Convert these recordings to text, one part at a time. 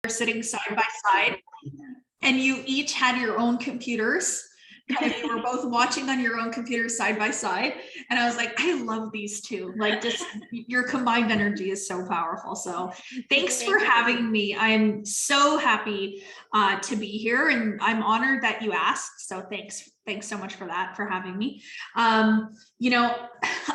sitting side by side, and you each had your own computers. Kind of, you were both watching on your own computers side by side. And I was like, I love these two. Like, just your combined energy is so powerful. So thanks for having me. I'm so happy to be here, and I'm honored that you asked. So thanks so much for that, for having me. You know,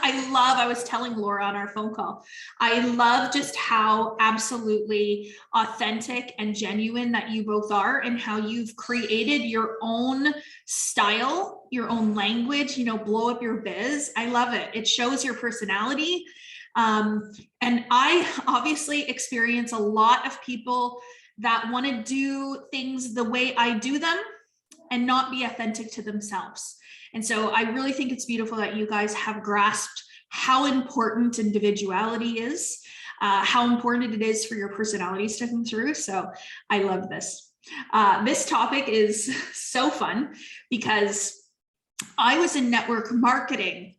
I was telling Laura on our phone call, I love just how absolutely authentic and genuine that you both are, and how you've created your own style, your own language, you know, blow up your biz. I love it. It shows your personality. And I obviously experience a lot of people that want to do things the way I do them and not be authentic to themselves. And so I really think it's beautiful that you guys have grasped how important individuality is, how important it is for your personalities to come through. So I love this. This topic is so fun because I was in network marketing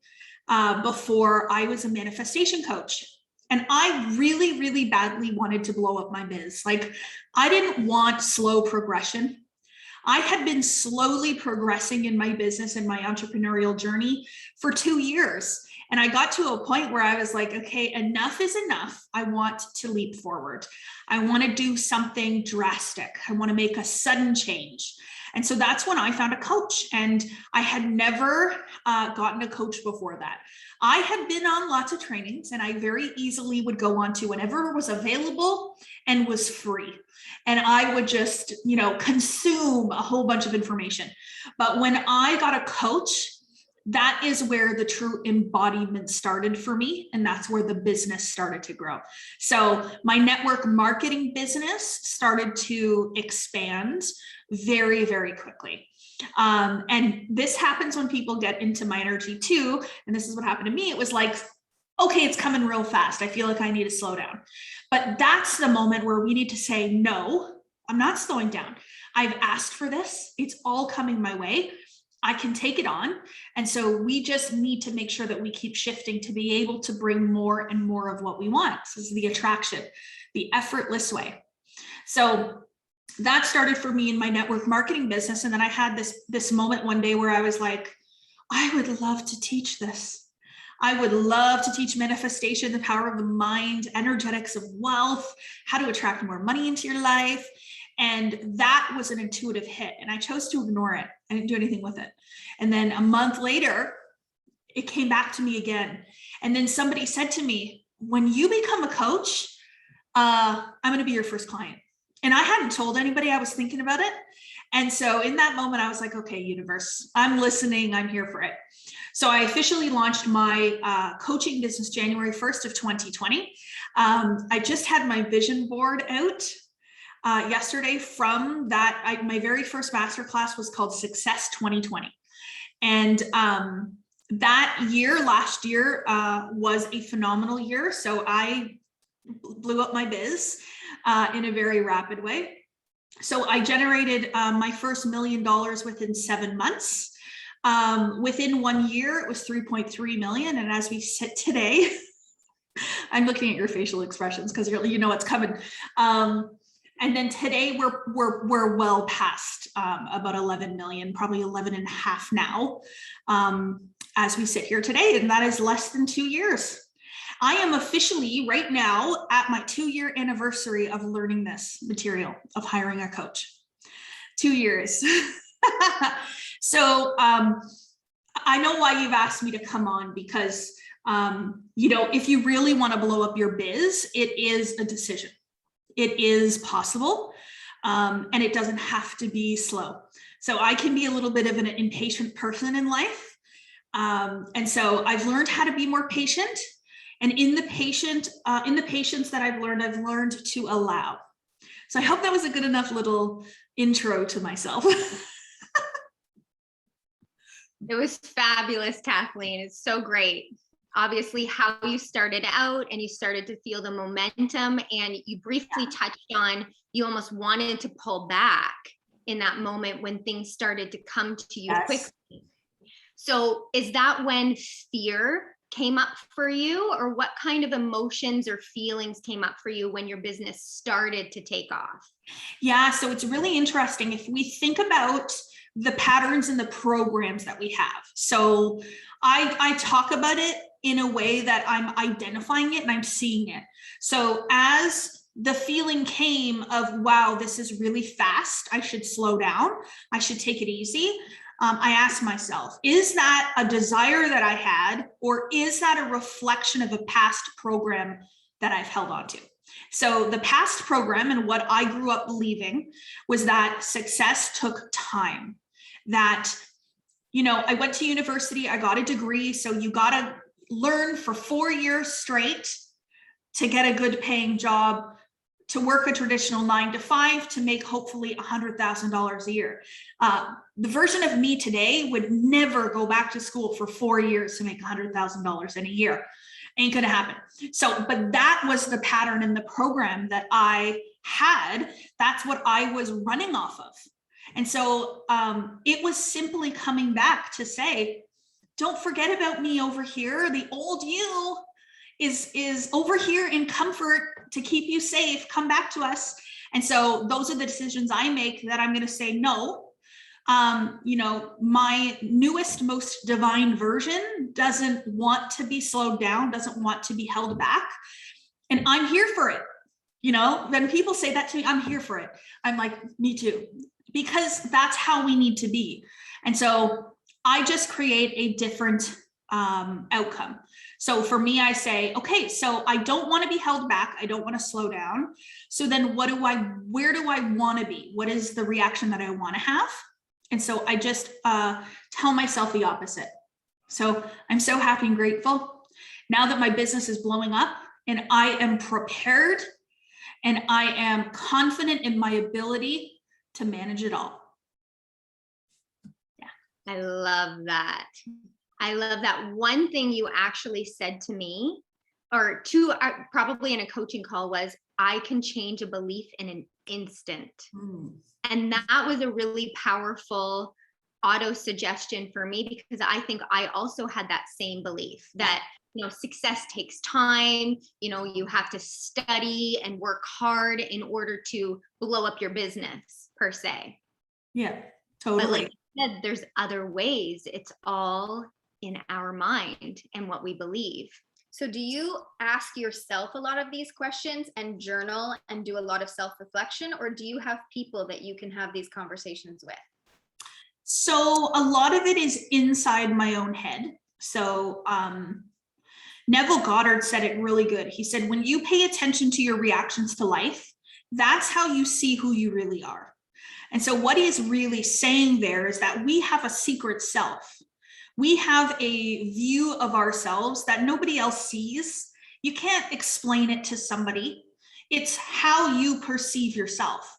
before I was a manifestation coach. And I really, really badly wanted to blow up my biz. Like, I didn't want slow progression. I had been slowly progressing in my business and my entrepreneurial journey for 2 years. And I got to a point where I was like, okay, enough is enough. I want to leap forward. I want to do something drastic. I want to make a sudden change. And so that's when I found a coach. And I had never gotten a coach before that. I had been on lots of trainings, and I very easily would go on to whatever was available and was free. And I would just, you know, consume a whole bunch of information. But when I got a coach, that is where the true embodiment started for me. And that's where the business started to grow. So my network marketing business started to expand very, very quickly. And this happens when people get into my energy too. And this is what happened to me. It was like, okay, it's coming real fast. I feel like I need to slow down. But that's the moment where we need to say, no, I'm not slowing down. I've asked for this. It's all coming my way. I can take it on. And so we just need to make sure that we keep shifting to be able to bring more and more of what we want. This is the attraction, the effortless way. So that started for me in my network marketing business. And then I had this moment one day where I was like, I would love to teach this. I would love to teach manifestation, the power of the mind, energetics of wealth, how to attract more money into your life. And that was an intuitive hit. And I chose to ignore it. I didn't do anything with it. And then a month later, it came back to me again. And then somebody said to me, when you become a coach, I'm going to be your first client. And I hadn't told anybody I was thinking about it. And so in that moment, I was like, okay, universe, I'm listening. I'm here for it. So I officially launched my coaching business January 1st of 2020. I just had my vision board out yesterday from that. My very first masterclass was called Success 2020. And that year, last year, was a phenomenal year. So I blew up my biz in a very rapid way. So I generated my first $1 million within 7 months. Within 1 year, it was 3.3 million. And as we sit today, I'm looking at your facial expressions because you know what's coming. And then today we're well past about 11 million, probably 11 and a half now, as we sit here today. And that is less than 2 years. I am officially right now at my 2-year anniversary of learning this material, of hiring a coach. 2 years. So I know why you've asked me to come on, because you know, if you really want to blow up your biz, it is a decision. It is possible, and it doesn't have to be slow. So I can be a little bit of an impatient person in life. And so I've learned how to be more patient. And in the patience that I've learned to allow. So I hope that was a good enough little intro to myself. It was fabulous, Kathleen. It's so great. Obviously, how you started out and you started to feel the momentum, and you briefly touched on you almost wanted to pull back in that moment when things started to come to you quickly. So is that when fear came up for you, or what kind of emotions or feelings came up for you when your business started to take off? Yeah, so it's really interesting if we think about the patterns and the programs that we have. So I talk about it in a way that I'm identifying it and I'm seeing it. So as the feeling came of, wow, this is really fast, I should slow down, I should take it easy. I asked myself, is that a desire that I had, or is that a reflection of a past program that I've held on to? So the past program and what I grew up believing was that success took time, that, you know, I went to university, I got a degree. So you got to learn for 4 years straight to get a good paying job, to work a traditional 9 to 5, to make hopefully $100,000 a year. The version of me today would never go back to school for 4 years to make $100,000 in a year. Ain't gonna happen. So, but that was the pattern in the program that I had. That's what I was running off of. And so it was simply coming back to say, don't forget about me over here. The old you is over here in comfort to keep you safe. Come back to us. And so those are the decisions I make, that I'm going to say no. You know, my newest, most divine version doesn't want to be slowed down, doesn't want to be held back. And I'm here for it. You know, when people say that to me, I'm here for it. I'm like, me too, because that's how we need to be. And so I just create a different outcome. So for me, I say, okay, so I don't want to be held back. I don't want to slow down. So then where do I want to be? What is the reaction that I want to have? And so I just tell myself the opposite. So I'm so happy and grateful now that my business is blowing up, and I am prepared and I am confident in my ability to manage it all. Yeah. I love that. I love that. One thing you actually said to me, or two, probably in a coaching call, was, I can change a belief in an instant. And that was a really powerful auto suggestion for me, because I think I also had that same belief that, you know, success takes time. You know, you have to study and work hard in order to blow up your business, per se. Yeah, totally. But like you said, there's other ways. It's all in our mind and what we believe. So do you ask yourself a lot of these questions and journal and do a lot of self-reflection, or do you have people that you can have these conversations with? So a lot of it is inside my own head. So Neville Goddard said it really good. He said, when you pay attention to your reactions to life, that's how you see who you really are. And so what he's really saying there is that we have a secret self. We have a view of ourselves that nobody else sees. You can't explain it to somebody. It's how you perceive yourself.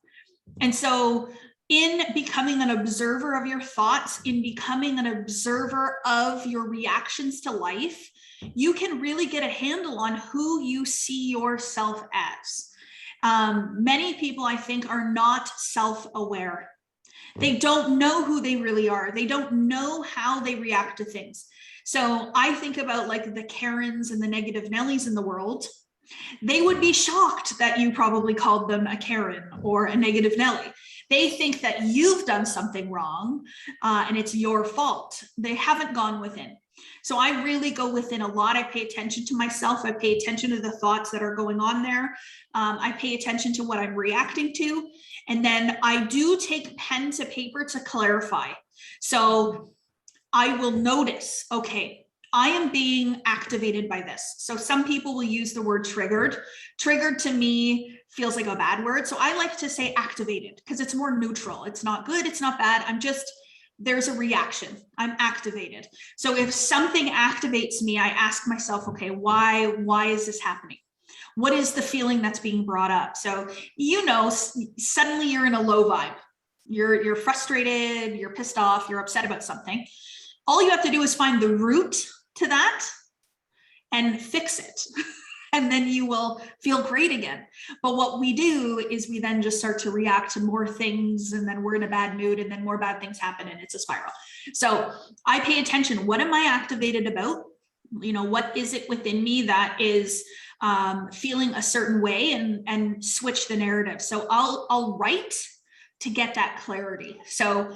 And so in becoming an observer of your thoughts, in becoming an observer of your reactions to life, you can really get a handle on who you see yourself as. Many people, I think, are not self-aware. They don't know who they really are. They don't know how they react to things. So I think about like the Karens and the negative Nellies in the world. They would be shocked that you probably called them a Karen or a negative Nelly. They think that you've done something wrong and it's your fault. They haven't gone within. So I really go within a lot. I pay attention to myself. I pay attention to the thoughts that are going on there. I pay attention to what I'm reacting to. And then I do take pen to paper to clarify. So I will notice, okay, I am being activated by this. So some people will use the word triggered. Triggered to me feels like a bad word. So I like to say activated because it's more neutral. It's not good. It's not bad. There's a reaction. I'm activated. So if something activates me, I ask myself, okay, why is this happening? What is the feeling that's being brought up? So, you know, suddenly you're in a low vibe. You're frustrated, you're pissed off, you're upset about something. All you have to do is find the root to that and fix it. And then you will feel great again. But what we do is we then just start to react to more things, and then we're in a bad mood, and then more bad things happen, and it's a spiral. So I pay attention. What am I activated about? what is it within me that is feeling a certain way, and switch the narrative. So I'll write to get that clarity. So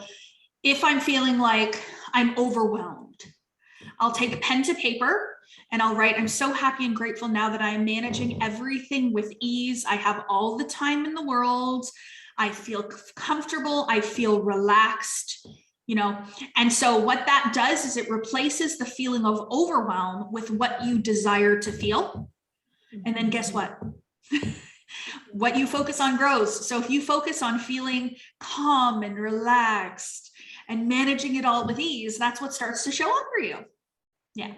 if I'm feeling like I'm overwhelmed, I'll take a pen to paper and I'll write, I'm so happy and grateful now that I am managing everything with ease. I have all the time in the world. I feel comfortable. I feel relaxed, And so what that does is it replaces the feeling of overwhelm with what you desire to feel. And then guess what? What you focus on grows. So if you focus on feeling calm and relaxed and managing it all with ease, that's what starts to show up for you. Yeah.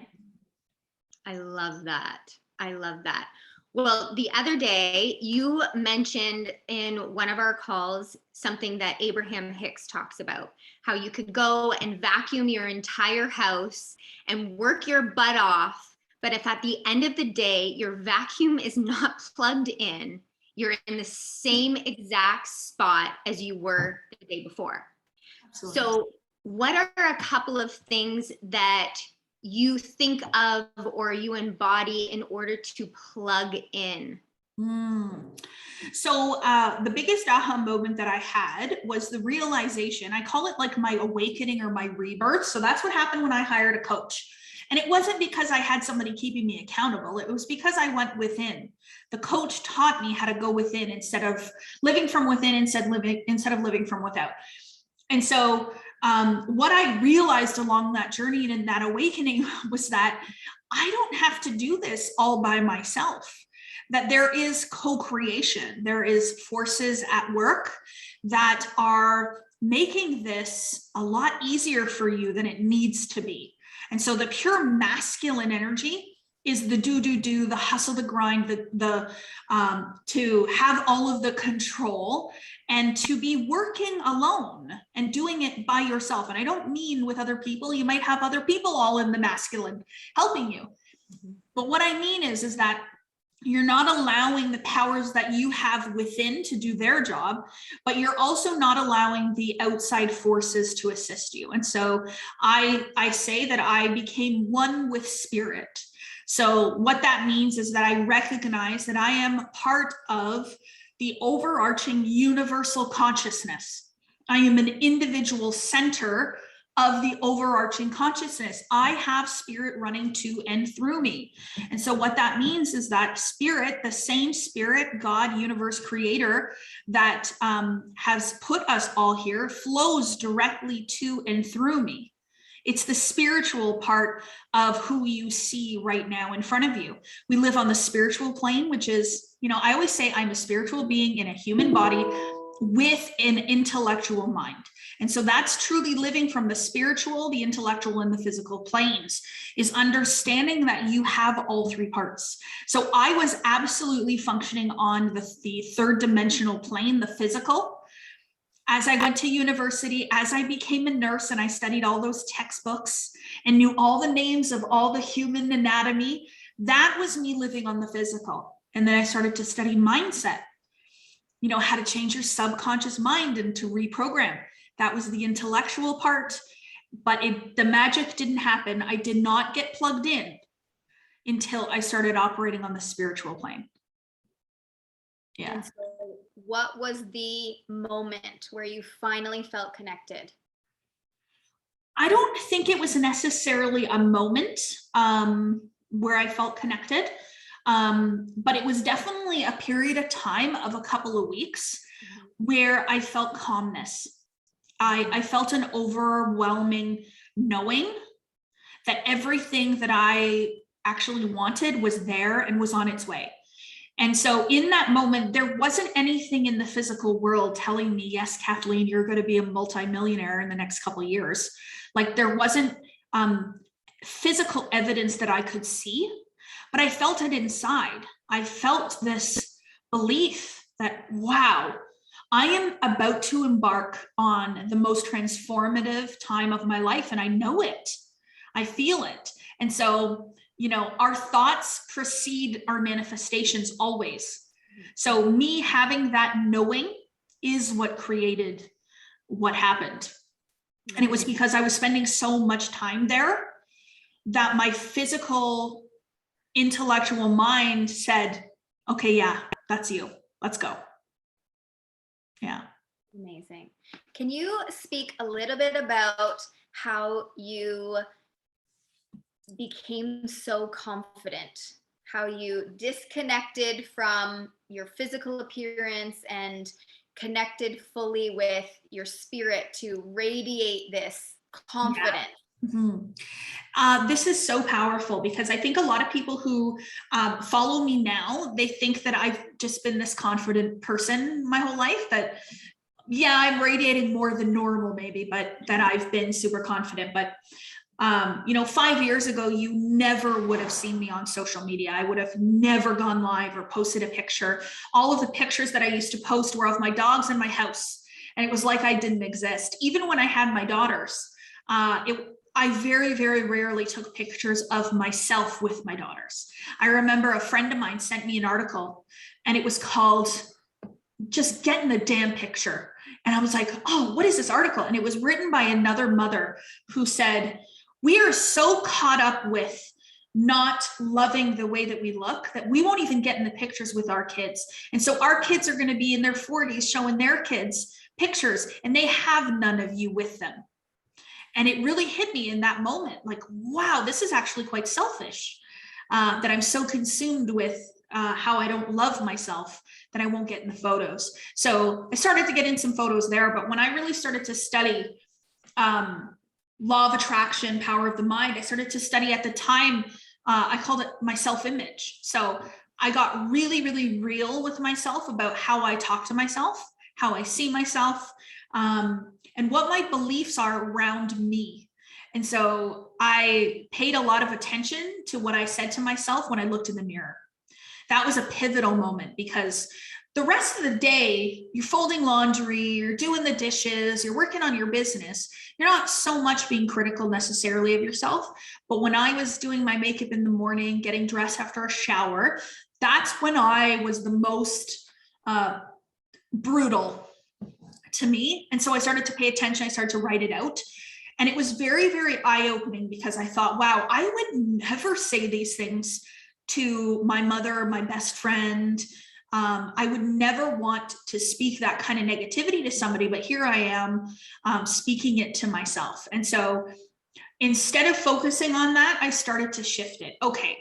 I love that. I love that. Well, the other day you mentioned in one of our calls something that Abraham Hicks talks about, how you could go and vacuum your entire house and work your butt off. But if at the end of the day, your vacuum is not plugged in, you're in the same exact spot as you were the day before. Absolutely. So what are a couple of things that you think of or you embody in order to plug in? So the biggest aha moment that I had was the realization, I call it like my awakening or my rebirth. So that's what happened when I hired a coach. And it wasn't because I had somebody keeping me accountable. It was because I went within. The coach taught me how to go within instead of living from within, instead of living from without. And so what I realized along that journey and in that awakening was that I don't have to do this all by myself, that there is co-creation. There is forces at work that are making this a lot easier for you than it needs to be. And so the pure masculine energy is the do, the hustle, the grind, to have all of the control and to be working alone and doing it by yourself. And I don't mean with other people. You might have other people all in the masculine helping you. But what I mean is that you're not allowing the powers that you have within to do their job, but you're also not allowing the outside forces to assist you. And so I say that I became one with spirit. So what that means is that I recognize that I am part of the overarching universal consciousness. I am an individual center of the overarching consciousness. I have spirit running to and through me. And so what that means is that spirit, the same spirit, God, universe, creator that has put us all here, flows directly to and through me. It's the spiritual part of who you see right now in front of you. We live on the spiritual plane, which is, I always say I'm a spiritual being in a human body with an intellectual mind. And so that's truly living from the spiritual, the intellectual, and the physical planes, is understanding that you have all three parts. So I was absolutely functioning on the third dimensional plane, the physical. As I went to university, as I became a nurse and I studied all those textbooks and knew all the names of all the human anatomy, that was me living on the physical. And then I started to study mindset, how to change your subconscious mind and to reprogram. That was the intellectual part, but the magic didn't happen. I did not get plugged in until I started operating on the spiritual plane. Yeah. And so what was the moment where you finally felt connected? I don't think it was necessarily a moment where I felt connected, but it was definitely a period of time of a couple of weeks where I felt calmness. I felt an overwhelming knowing that everything that I actually wanted was there and was on its way. And so in that moment, there wasn't anything in the physical world telling me, yes, Kathleen, you're going to be a multimillionaire in the next couple of years. Like there wasn't physical evidence that I could see, but I felt it inside. I felt this belief that, wow, I am about to embark on the most transformative time of my life. And I know it, I feel it. And so, our thoughts precede our manifestations always. So me having that knowing is what created what happened. And it was because I was spending so much time there that my physical, intellectual mind said, okay, yeah, that's you. Let's go. Yeah. Amazing. Can you speak a little bit about how you became so confident, how you disconnected from your physical appearance and connected fully with your spirit to radiate this confidence? Yeah. Mm-hmm. This is so powerful because I think a lot of people who follow me now, they think that I've just been this confident person my whole life, that yeah, I'm radiating more than normal maybe, but that I've been super confident. But 5 years ago, you never would have seen me on social media. I would have never gone live or posted a picture. All of the pictures that I used to post were of my dogs and my house. And it was like I didn't exist. Even when I had my daughters, I very, very rarely took pictures of myself with my daughters. I remember a friend of mine sent me an article and it was called Just Getting the Damn Picture. And I was like, oh, what is this article? And it was written by another mother who said, we are so caught up with not loving the way that we look that we won't even get in the pictures with our kids. And so our kids are going to be in their 40s showing their kids pictures and they have none of you with them. And it really hit me in that moment, like, wow, this is actually quite selfish, that I'm so consumed with how I don't love myself that I won't get in the photos. So I started to get in some photos there, but when I really started to study law of attraction, power of the mind, I started to study at the time, I called it my self-image. So I got really, really real with myself about how I talk to myself, how I see myself, and what my beliefs are around me. And so I paid a lot of attention to what I said to myself when I looked in the mirror. That was a pivotal moment because the rest of the day, you're folding laundry, you're doing the dishes, you're working on your business. You're not so much being critical necessarily of yourself. But when I was doing my makeup in the morning, getting dressed after a shower, that's when I was the most brutal to me. And so I started to pay attention. I started to write it out. And it was very, very eye-opening because I thought, wow, I would never say these things to my mother, my best friend. I would never want to speak that kind of negativity to somebody, but here I am speaking it to myself. And so instead of focusing on that, I started to shift it. Okay,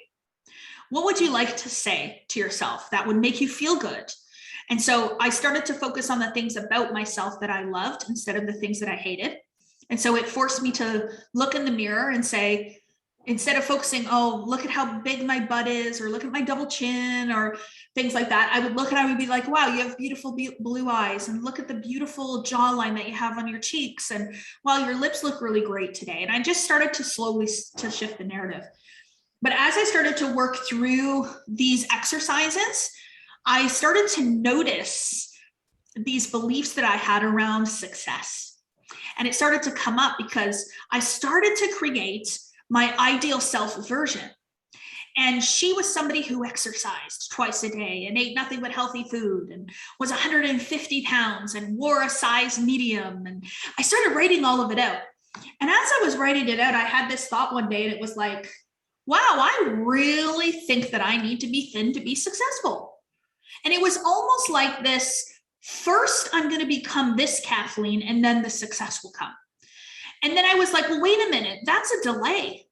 what would you like to say to yourself that would make you feel good? And so I started to focus on the things about myself that I loved instead of the things that I hated. And so it forced me to look in the mirror and say, instead of focusing, oh, look at how big my butt is, or look at my double chin, or things like that, I would look and I would be like, wow, you have beautiful blue eyes, and look at the beautiful jawline that you have on your cheeks, and wow, your lips look really great today. And I just started to slowly to shift the narrative. But as I started to work through these exercises, I started to notice these beliefs that I had around success. And it started to come up because I started to create my ideal self version. And she was somebody who exercised twice a day and ate nothing but healthy food and was 150 pounds and wore a size medium. And I started writing all of it out. And as I was writing it out, I had this thought one day, and it was like, wow, I really think that I need to be thin to be successful. And it was almost like this, first I'm going to become this Kathleen, and then the success will come. And then I was like, well, wait a minute, that's a delay.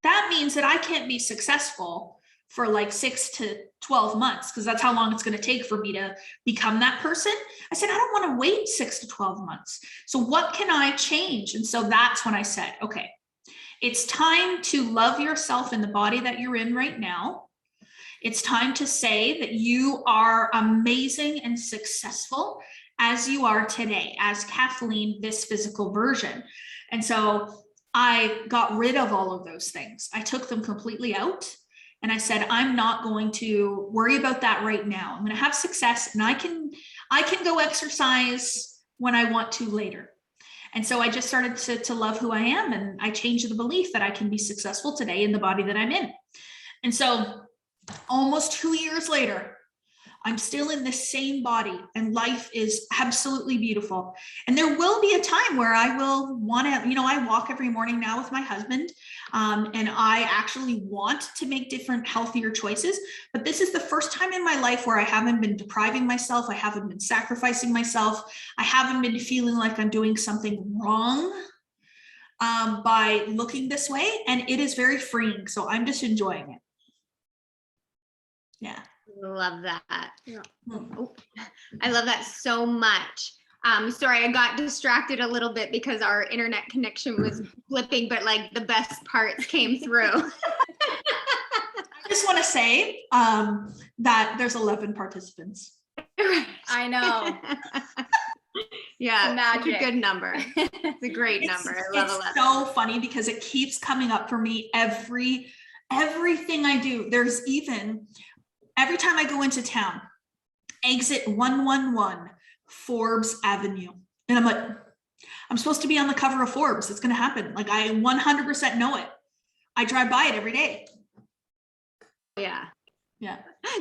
That means that I can't be successful for like 6 to 12 months, because that's how long it's going to take for me to become that person. I said, I don't want to wait 6 to 12 months. So what can I change? And so that's when I said, okay, it's time to love yourself in the body that you're in right now. It's time to say that you are amazing and successful as you are today, as Kathleen, this physical version. And so I got rid of all of those things. I took them completely out. And I said, I'm not going to worry about that right now. I'm going to have success, and I can go exercise when I want to later. And so I just started to love who I am. And I changed the belief that I can be successful today in the body that I'm in. And so almost 2 years later, I'm still in the same body, and life is absolutely beautiful. And there will be a time where I will want to, I walk every morning now with my husband, and I actually want to make different, healthier choices. But this is the first time in my life where I haven't been depriving myself. I haven't been sacrificing myself. I haven't been feeling like I'm doing something wrong by looking this way. And it is very freeing. So I'm just enjoying it. Yeah. Love that. Yeah. Oh, I love that so much. Sorry, I got distracted a little bit because our internet connection was flipping, but like the best parts came through. I just want to say that there's 11 participants. I know. Yeah, It's it's a good number. It's a great number. I love 11. It's so funny because it keeps coming up for me everything I do. There's even every time I go into town, exit 111 Forbes Avenue. And I'm like, I'm supposed to be on the cover of Forbes. It's going to happen. Like I 100% know it. I drive by it every day. Yeah. Yeah.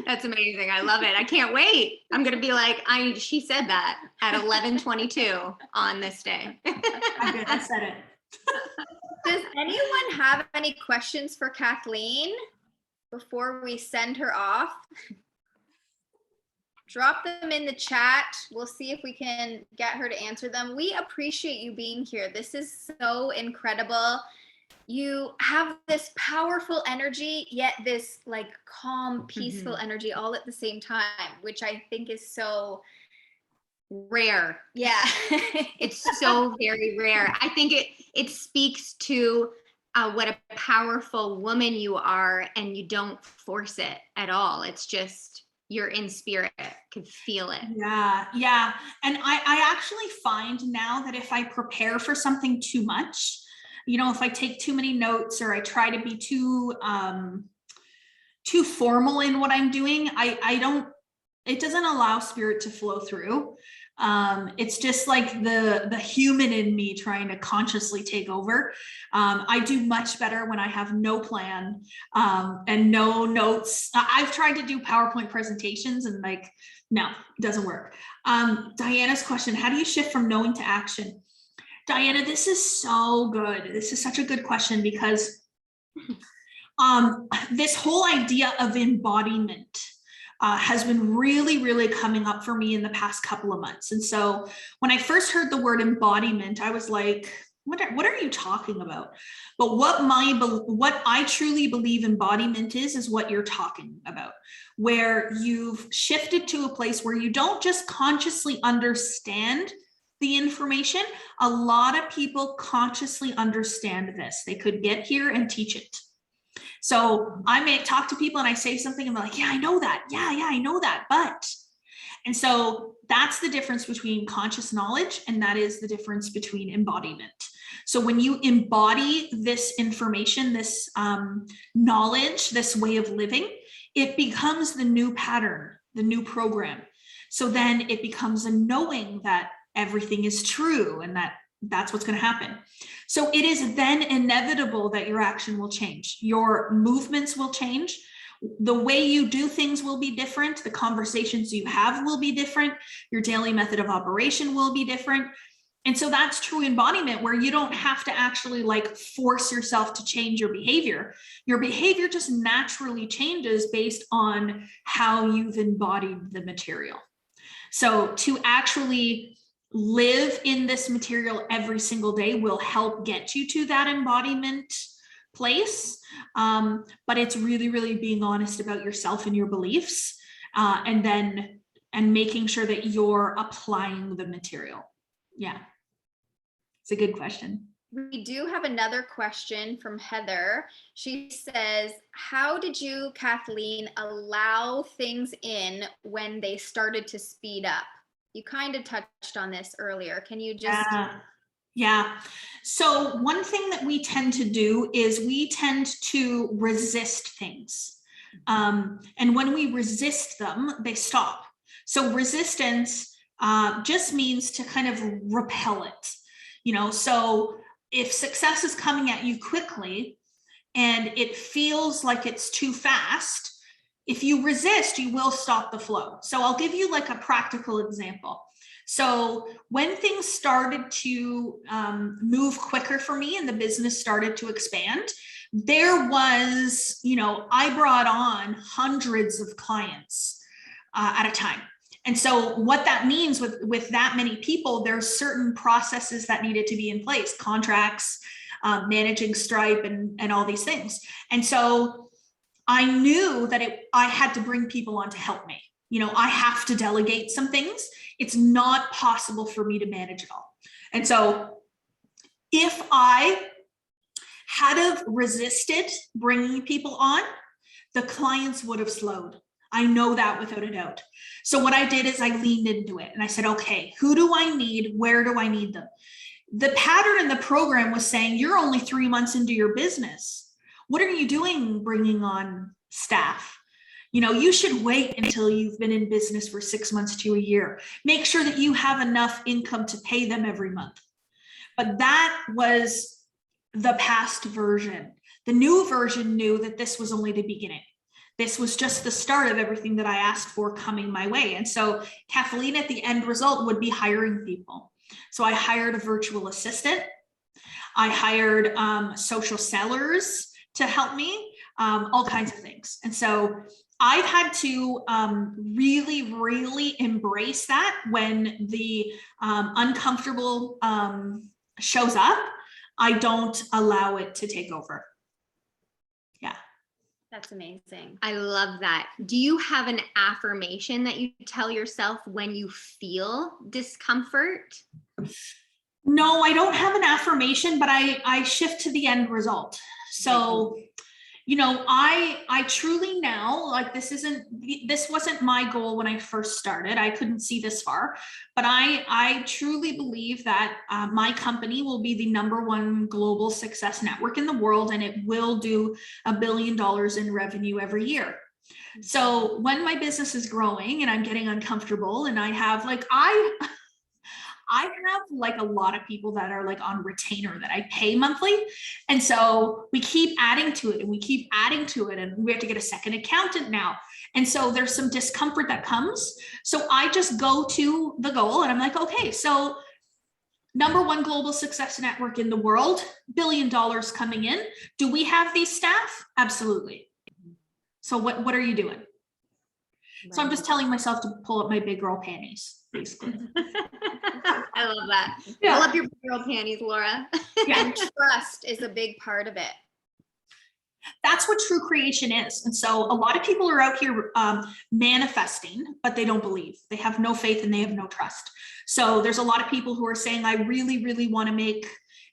That's amazing. I love it. I can't wait. I'm going to be like, she said that at 11:22 on this day. I said it. Does anyone have any questions for Kathleen before we send her off? Drop them in the chat. We'll see if we can get her to answer them. We appreciate you being here. This is so incredible. You have this powerful energy, yet this like calm, peaceful energy all at the same time, which I think is so rare. Yeah. It's so very rare. I think it speaks to what a powerful woman you are, and you don't force it at all. It's just you're in spirit, can feel it. Yeah. And I actually find now that if I prepare for something too much, if I take too many notes or I try to be too formal in what I'm doing, it doesn't allow spirit to flow through. It's just like the human in me trying to consciously take over. I do much better when I have no plan and no notes. I've tried to do PowerPoint presentations and no, it doesn't work. Diana's question, how do you shift from knowing to action? Diana, this is so good. This is such a good question because this whole idea of embodiment has been really, really coming up for me in the past couple of months. And so when I first heard the word embodiment, I was like, what are you talking about? But what I truly believe embodiment is what you're talking about, where you've shifted to a place where you don't just consciously understand the information. A lot of people consciously understand this. They could get here and teach it. So I may talk to people and I say something and they're like, yeah, I know that. Yeah, I know that. And so that's the difference between conscious knowledge, and that is the difference between embodiment. So when you embody this information, this knowledge, this way of living, it becomes the new pattern, the new program. So then it becomes a knowing that everything is true and that's what's going to happen. So it is then inevitable that your action will change. Your movements will change. The way you do things will be different. The conversations you have will be different. Your daily method of operation will be different. And so that's true embodiment, where you don't have to actually force yourself to change your behavior. Your behavior just naturally changes based on how you've embodied the material. So to actually live in this material every single day will help get you to that embodiment place. But it's really, really being honest about yourself and your beliefs, and making sure that you're applying the material. Yeah. It's a good question. We do have another question from Heather. She says, how did you, Kathleen, allow things in when they started to speed up? You kind of touched on this earlier. Can you just... Yeah. So one thing that we tend to do is we tend to resist things. And when we resist them, they stop. So resistance just means to kind of repel it. So if success is coming at you quickly and it feels like it's too fast, if you resist, you will stop the flow. So I'll give you like a practical example. So when things started to move quicker for me and the business started to expand, there was, I brought on hundreds of clients at a time. And so what that means with that many people, there's certain processes that needed to be in place, contracts, managing Stripe and all these things. And so I knew that I had to bring people on to help me. I have to delegate some things. It's not possible for me to manage it all. And so if I had have resisted bringing people on, the clients would have slowed. I know that without a doubt. So what I did is I leaned into it and I said, okay, who do I need? Where do I need them? The pattern in the program was saying, you're only 3 months into your business. What are you doing bringing on staff? You should wait until you've been in business for 6 months to a year. Make sure that you have enough income to pay them every month. But that was the past version. The new version knew that this was only the beginning. This was just the start of everything that I asked for coming my way. And so Kathleen at the end result would be hiring people. So I hired a virtual assistant. I hired social sellers to help me, all kinds of things. And so I've had to really, really embrace that when the uncomfortable shows up. I don't allow it to take over. Yeah. That's amazing. I love that. Do you have an affirmation that you tell yourself when you feel discomfort? No, I don't have an affirmation, but I shift to the end result. So, I truly now, like this wasn't my goal when I first started. I couldn't see this far, but I truly believe that my company will be the #1 global success network in the world, and it will do $1 billion in revenue every year. So when my business is growing and I'm getting uncomfortable and I have a lot of people that are like on retainer that I pay monthly. And so we keep adding to it and we keep adding to it. And we have to get a second accountant now. And so there's some discomfort that comes. So I just go to the goal and I'm like, okay, so #1 global success network in the world, $1 billion coming in. Do we have these staff? Absolutely. So what are you doing? Right. So I'm just telling myself to pull up my big girl panties, basically. I love that. Yeah. Pull up your big girl panties, Laura. Yeah, trust is a big part of it. That's what true creation is. And so a lot of people are out here manifesting, but they don't believe. They have no faith and they have no trust. So there's a lot of people who are saying, I really, really want to make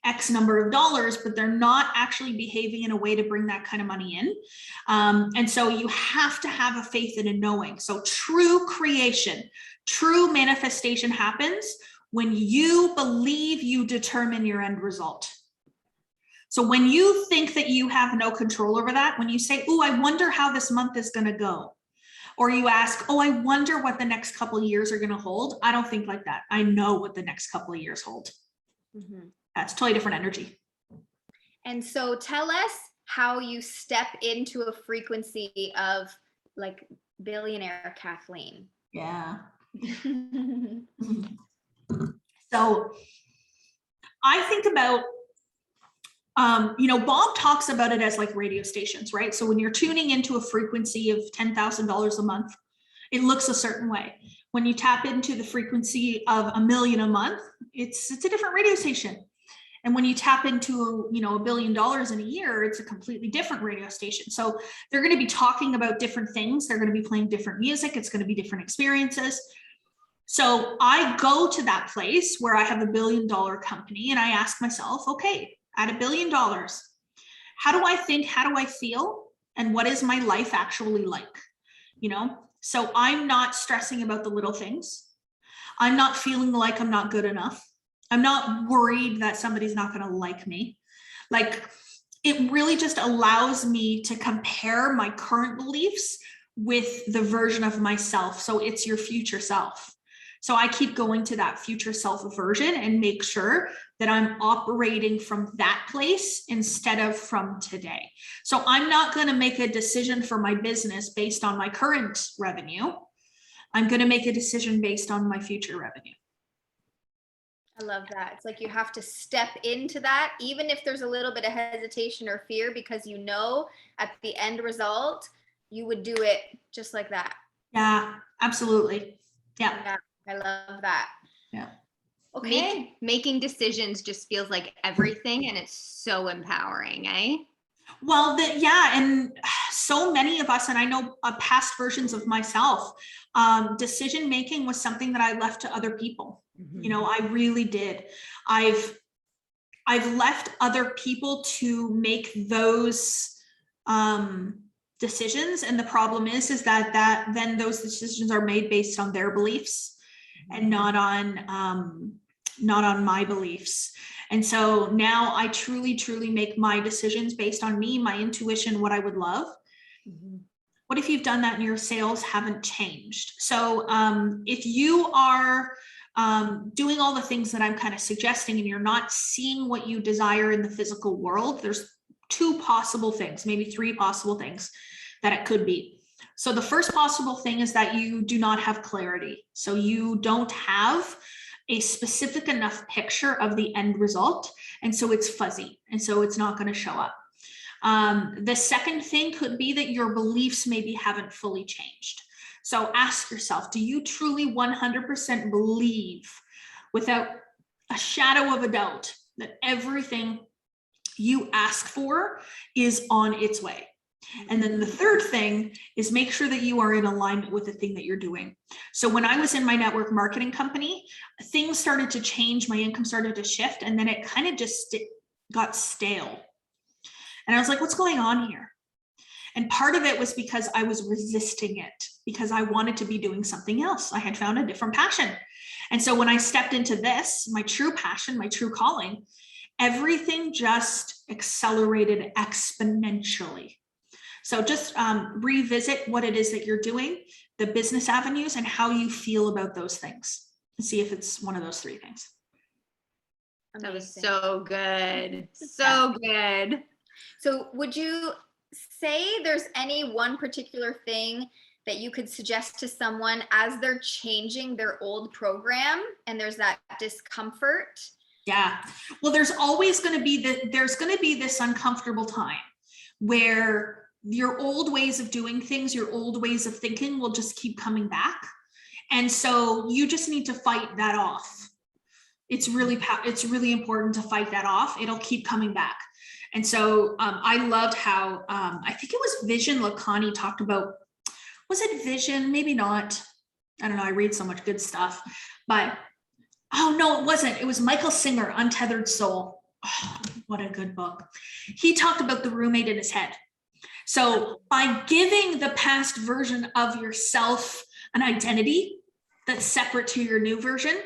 X number of dollars, but they're not actually behaving in a way to bring that kind of money in. And so you have to have a faith and a knowing. So true creation, true manifestation happens when you believe you determine your end result. So when you think that you have no control over that, when you say, oh, I wonder how this month is going to go, or you ask, oh, I wonder what the next couple of years are going to hold. I don't think like that. I know what the next couple of years hold. Mm-hmm. That's totally different energy. And so tell us how you step into a frequency of like billionaire Kathleen. Yeah. So I think about, Bob talks about it as like radio stations, right? So when you're tuning into a frequency of $10,000 a month, it looks a certain way. When you tap into the frequency of $1 million a month, it's a different radio station. And when you tap into, $1 billion in a year, it's a completely different radio station. So they're going to be talking about different things. They're going to be playing different music. It's going to be different experiences. So I go to that place where I have $1 billion company and I ask myself, okay, at $1 billion, how do I think, how do I feel? And what is my life actually like? So I'm not stressing about the little things. I'm not feeling like I'm not good enough. I'm not worried that somebody's not going to like me. Like, it really just allows me to compare my current beliefs with the version of myself. So it's your future self. So I keep going to that future self version and make sure that I'm operating from that place instead of from today. So I'm not going to make a decision for my business based on my current revenue. I'm going to make a decision based on my future revenue. I love that. It's like you have to step into that, even if there's a little bit of hesitation or fear, because you know at the end result, you would do it just like that. Yeah, absolutely. Yeah. I love that. Yeah. Okay. Making decisions just feels like everything, and it's so empowering, eh? Well, and so many of us, and I know past versions of myself, decision making was something that I left to other people. You know, I really did. I've left other people to make those decisions, and the problem is that then those decisions are made based on their beliefs and not on my beliefs. And so now I truly make my decisions based on me, my intuition, what I would love. What if you've done that and your sales haven't changed? So if you are doing all the things that I'm kind of suggesting and you're not seeing what you desire in the physical world, there's 2 possible things, maybe 3 possible things that it could be. So the first possible thing is that you do not have clarity. So you don't have a specific enough picture of the end result. And so it's fuzzy. And so it's not going to show up. The second thing could be that your beliefs maybe haven't fully changed. So ask yourself, do you truly 100% believe without a shadow of a doubt that everything you ask for is on its way? And then the third thing is make sure that you are in alignment with the thing that you're doing. So when I was in my network marketing company, things started to change, my income started to shift, and then it kind of just got stale. And I was like, what's going on here? And part of it was because I was resisting it, because I wanted to be doing something else. I had found a different passion. And so when I stepped into this, my true passion, my true calling, everything just accelerated exponentially. So just revisit what it is that you're doing, the business avenues, and how you feel about those things, and see if it's one of those 3 things. That was so good. So good. So would you say there's any one particular thing that you could suggest to someone as they're changing their old program and there's that discomfort? Yeah. Well, there's always going to be this uncomfortable time where your old ways of doing things, your old ways of thinking will just keep coming back. And so you just need to fight that off. It's really important to fight that off. It'll keep coming back. And so I loved how, I think it was Vision Lakhani talked about, was it Vision? Maybe not. I don't know. I read so much good stuff, but oh no, it wasn't. It was Michael Singer, Untethered Soul. Oh, what a good book. He talked about the roommate in his head. So by giving the past version of yourself an identity that's separate to your new version,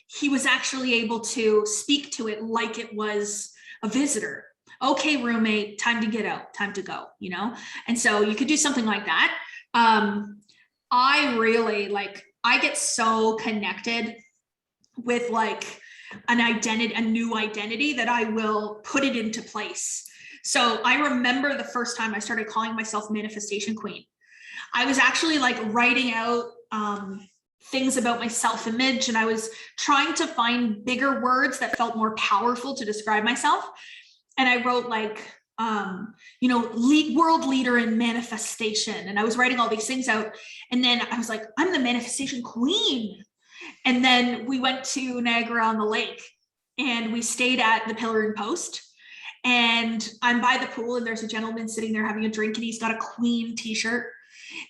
he was actually able to speak to it like it was a visitor. Okay, roommate, time to get out, time to go, you know? And so you could do something like that. I really I get so connected with like an identity, a new identity, that I will put it into place. So I remember the first time I started calling myself Manifestation Queen. I was actually like writing out things about my self-image, and I was trying to find bigger words that felt more powerful to describe myself. And I wrote like, world leader in manifestation. And I was writing all these things out. And then I was like, I'm the manifestation queen. And then we went to Niagara-on-the-Lake and we stayed at the Pillar and Post. And I'm by the pool and there's a gentleman sitting there having a drink and he's got a Queen t-shirt.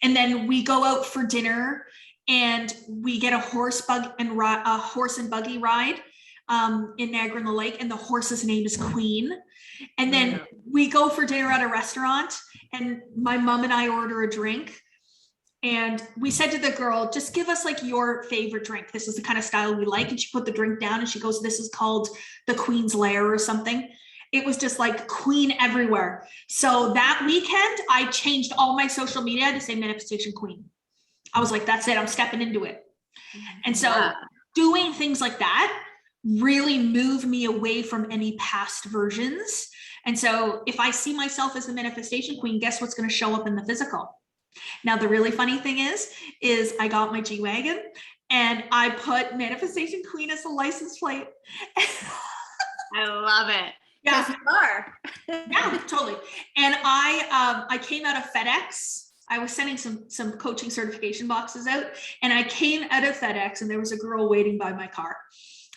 And then we go out for dinner and we get a horse and buggy ride in Niagara-on-the-Lake, and the horse's name is Queen. And then we go for dinner at a restaurant and my mom and I order a drink. And we said to the girl, just give us like your favorite drink. This is the kind of style we like. And she put the drink down and she goes, this is called the Queen's Lair or something. It was just like Queen everywhere. So that weekend, I changed all my social media to say Manifestation Queen. I was like, that's it. I'm stepping into it. And so doing things like that really move me away from any past versions. And so if I see myself as the manifestation queen, guess what's going to show up in the physical? Now, the really funny thing is I got my G-Wagon and I put manifestation queen as a license plate. I love it. Yeah, you are. yeah, totally. And I came out of FedEx. I was sending some coaching certification boxes out, and I came out of FedEx, and there was a girl waiting by my car,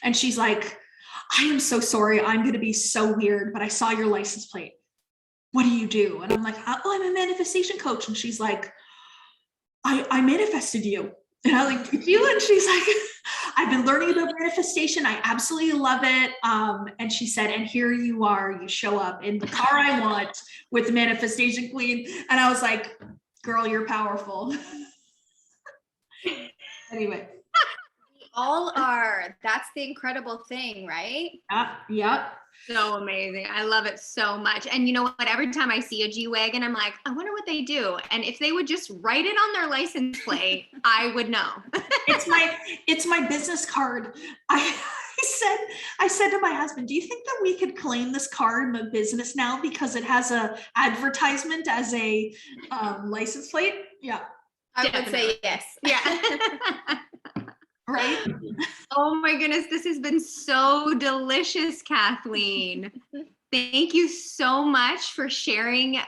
and she's like, "I am so sorry. I'm going to be so weird, but I saw your license plate. What do you do?" And I'm like, "Oh, I'm a manifestation coach." And she's like, I manifested you. And I like, "Did you?" And she's like, "I've been learning about manifestation. I absolutely love it." And she said, "And here you are, you show up in the car I want with the manifestation queen." And I was like, "Girl, you're powerful." Anyway. We all are. That's the incredible thing, right? Yeah. So amazing. I love it so much. And you know what? Every time I see a G-Wagon, I'm like, I wonder what they do. And if they would just write it on their license plate, I would know. It's my business card. I said to my husband, "Do you think that we could claim this card in the business now because it has a advertisement as a license plate?" Yeah. I would say yes. Yeah. Right. Oh my goodness, this has been so delicious, Kathleen. Thank you so much for sharing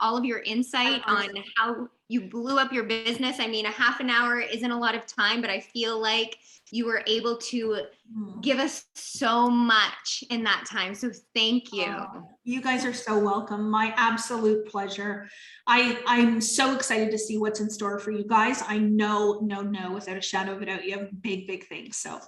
all of your insight on how you blew up your business. I mean, a half an hour isn't a lot of time, but I feel like you were able to give us so much in that time. So thank you. You guys are so welcome. My absolute pleasure. I'm so excited to see what's in store for you guys. I know, without a shadow of a doubt, you have big things. So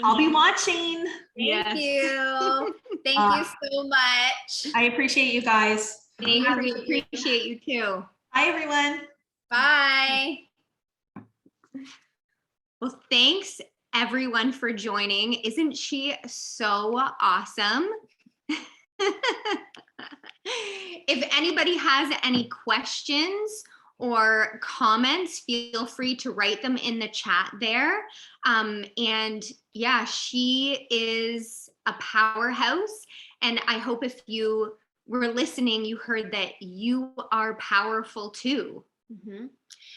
I'll be watching. Thank you. Thank you so much. I appreciate you guys. Thank you. We appreciate you too. Bye, everyone. Bye. Well, thanks everyone for joining. Isn't she so awesome? If anybody has any questions or comments, feel free to write them in the chat there. And yeah, she is a powerhouse. And I hope if you were listening, you heard that you are powerful too. Mm-hmm.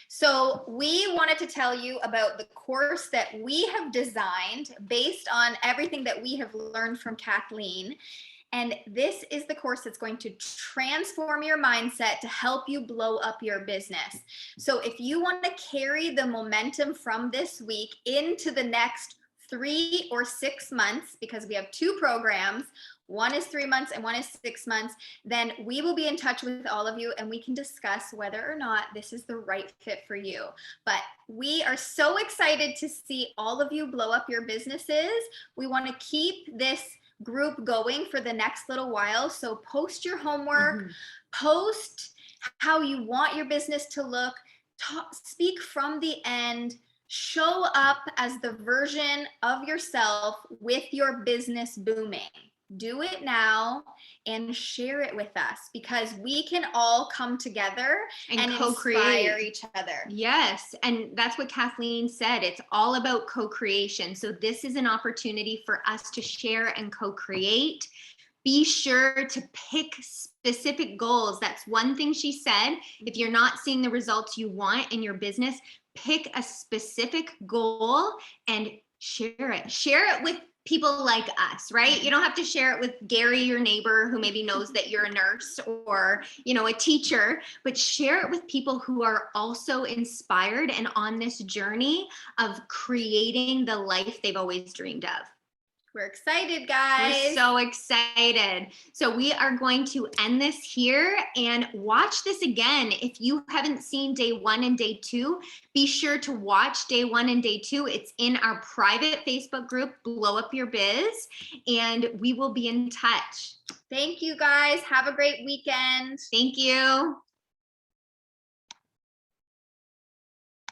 So we wanted to tell you about the course that we have designed based on everything that we have learned from Kathleen. And this is the course that's going to transform your mindset to help you blow up your business. So if you want to carry the momentum from this week into the next 3 or 6 months, because we have 2 programs, one is 3 months and one is 6 months, then we will be in touch with all of you and we can discuss whether or not this is the right fit for you. But we are so excited to see all of you blow up your businesses. We want to keep this group going for the next little while. So post your homework, post how you want your business to look, speak from the end, show up as the version of yourself with your business booming. Do it now and share it with us, because we can all come together and inspire each other. Yes. And that's what Kathleen said. It's all about co-creation. So this is an opportunity for us to share and co-create. Be sure to pick specific goals. That's one thing she said. If you're not seeing the results you want in your business, pick a specific goal and share it. Share it with people like us, right? You don't have to share it with Gary, your neighbor, who maybe knows that you're a nurse or, a teacher, but share it with people who are also inspired and on this journey of creating the life they've always dreamed of. We're excited, guys. We're so excited. So we are going to end this here and watch this again. If you haven't seen day 1 and day 2, be sure to watch day 1 and day 2. It's in our private Facebook group, Blow Up Your Biz, and we will be in touch. Thank you, guys. Have a great weekend. Thank you.